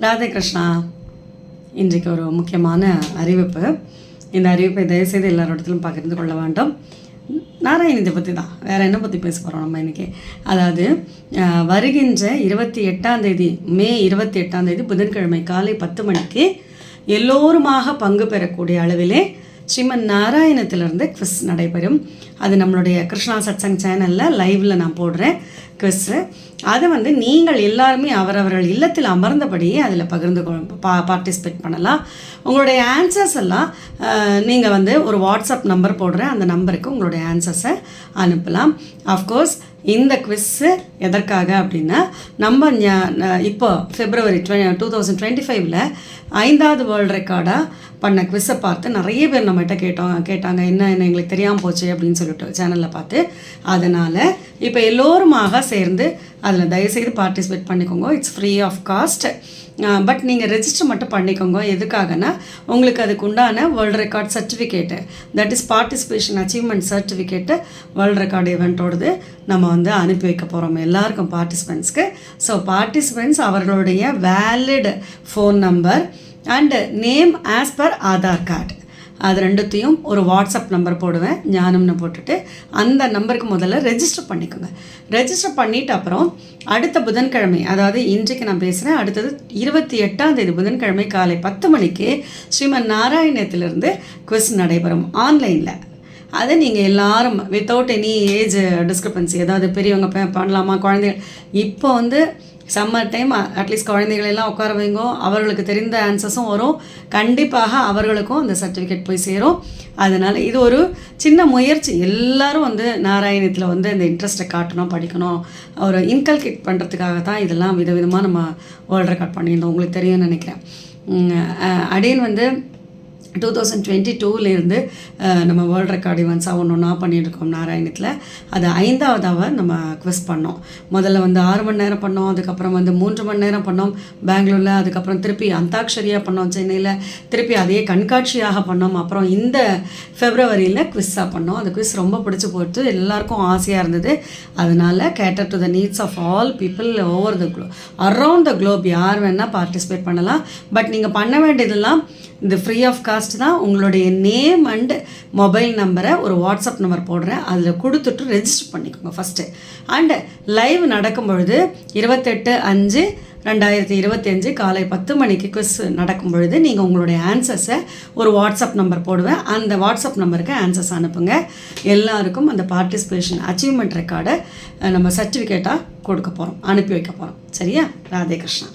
ராதே கிருஷ்ணா. இன்றைக்கு ஒரு முக்கியமான அறிவிப்பு. இந்த அறிவிப்பை தயவுசெய்து எல்லாரோடத்திலும் பகிர்ந்து கொள்ள வேண்டும். நாராயணத்தை பற்றி தான், வேறு என்ன பற்றி பேச போகிறோம் நம்ம இன்றைக்கி. அதாவது வருகின்ற 28 மே 28 புதன்கிழமை காலை 10 மணிக்கு எல்லோருமாக பங்கு பெறக்கூடிய அளவிலே ஸ்ரீமன் நாராயணத்திலிருந்து குவிஸ் நடைபெறும். அது நம்மளுடைய கிருஷ்ணா சத்சங் சேனலில் லைவில் நான் போடுறேன் குவிஸ்ஸு. அதை நீங்கள் எல்லாருமே அவரவர்கள் இல்லத்தில் அமர்ந்தபடியே அதில் பகிர்ந்து பார்ட்டிசிபேட் பண்ணலாம். உங்களுடைய ஆன்சர்ஸ் எல்லாம் நீங்கள் ஒரு வாட்ஸ்அப் நம்பர் போடுறேன், அந்த நம்பருக்கு உங்களுடைய ஆன்சர்ஸை அனுப்பலாம். ஆஃப்கோர்ஸ் இந்த குவிஸ்ஸு எதற்காக அப்படின்னா, நம்ம இப்போ February 2025 5வது வேர்ல்டு ரெக்கார்டாக பண்ண குவிஸை பார்த்து நிறைய பேர் நம்மகிட்ட கேட்டாங்க என்ன எங்களுக்கு தெரியாமல் போச்சு அப்படின்னு சொல்லிட்டு சேனலில் பார்த்து. அதனால் இப்போ எல்லோருமாக சேர்ந்து அதில் தயவுசெய்து பார்ட்டிசிபேட் பண்ணிக்கோங்க. It's free of cost. But நீங்கள் ரெஜிஸ்டர் மட்டும் பண்ணிக்கோங்க. எதுக்காகனா, உங்களுக்கு அதுக்கு உண்டான world record certificate, that is participation achievement certificate world record ஈவெண்ட்டோடது நம்ம அனுப்பி வைக்க போகிறோம் எல்லாருக்கும், பார்ட்டிசிபெண்ட்ஸ்க்கு. ஸோ பார்ட்டிசிபெண்ட்ஸ் அவர்களுடைய valid phone number and name as per Aadhaar card, அது ரெண்டுத்தையும் ஒரு வாட்ஸ்அப் நம்பர் போடுவேன், ஞானம்னு போட்டுட்டு அந்த நம்பருக்கு முதல்ல ரெஜிஸ்டர் பண்ணிக்கோங்க. ரெஜிஸ்டர் பண்ணிவிட்டு அப்புறம் அடுத்த புதன்கிழமை, அதாவது இன்றைக்கு நான் பேசுகிறேன், அடுத்தது 28 புதன்கிழமை காலை 10 மணிக்கு ஸ்ரீமன் நாராயணத்திலிருந்து குவிஸ் நடைபெறும் ஆன்லைனில். அதை நீங்கள் எல்லாரும் வித்தவுட் எனி ஏஜ் டிஸ்கிரிப்பன்சி, அதாவது பெரியவங்க பண்ணலாமா, குழந்தைகள், இப்போ சம்மர் டைம் அட்லீஸ்ட் குழந்தைகளெல்லாம் உட்கார வைங்கோ, அவர்களுக்கு தெரிந்த ஆன்சர்ஸும் வரும், கண்டிப்பாக அவர்களுக்கும் அந்த சர்டிஃபிகேட் போய் சேரும். அதனால் இது ஒரு சின்ன முயற்சி. எல்லோரும் நாராயணத்தில் இந்த இன்ட்ரெஸ்ட்டை காட்டணும், படிக்கணும், ஒரு இன்கல்கேட் பண்ணுறதுக்காக தான் இதெல்லாம் விதவிதமாக நம்ம வேர்ல்டு ரெக்கார்ட் பண்ணியிருந்தோம். உங்களுக்கு தெரியும்னு நினைக்கிறேன். அடையன் 2022 நம்ம வேர்ல்டு ரெக்கார்டு ஈவெண்ட்ஸாக ஒன்றா பண்ணியிருக்கோம் நாராயணத்தில். அது 5வது நம்ம குவிஸ் பண்ணோம். முதல்ல 6 மணி நேரம் பண்ணோம், அதுக்கப்புறம் 3 மணி நேரம் பண்ணோம் பெங்களூரில், அதுக்கப்புறம் திருப்பி அந்தாக்ஷரியாக பண்ணோம் சென்னையில், திருப்பி அதே கண்காட்சியாக பண்ணோம், அப்புறம் இந்த ஃபெப்ரவரியில் குவிஸ்ஸாக பண்ணோம். அந்த குவிஸ் ரொம்ப பிடிச்சி போட்டு எல்லாருக்கும் ஆசையாக இருந்தது. அதனால் cater to the needs of all people over the globe, around the globe, யார் வேணால் பார்ட்டிசிபேட் பண்ணலாம். பட் நீங்கள் பண்ண வேண்டியதெல்லாம் இந்த ஃப்ரீ ஆஃப் காஸ்ட் தான். உங்களுடைய நேம் அண்ட் மொபைல் நம்பரை ஒரு வாட்ஸ்அப் நம்பர் போடுறேன், அதில் கொடுத்துட்டு ரெஜிஸ்டர் பண்ணிக்கோங்க ஃபஸ்ட்டு. அண்டு லைவ் நடக்கும் பொழுது 28/5/2025 காலை 10 மணிக்கு குவிஸ் நடக்கும் பொழுது நீங்கள் உங்களுடைய ஆன்சர்ஸை ஒரு வாட்ஸ்அப் நம்பர் போடுவேன், அந்த வாட்ஸ்அப் நம்பருக்கு ஆன்சர்ஸ் அனுப்புங்க. எல்லாருக்கும் அந்த பார்ட்டிசிபேஷன் அச்சீவ்மெண்ட் ரெக்கார்டை நம்ம சர்டிஃபிகேட்டாக கொடுக்க போகிறோம், அனுப்பி வைக்க போகிறோம். சரியா? ராதே கிருஷ்ணா.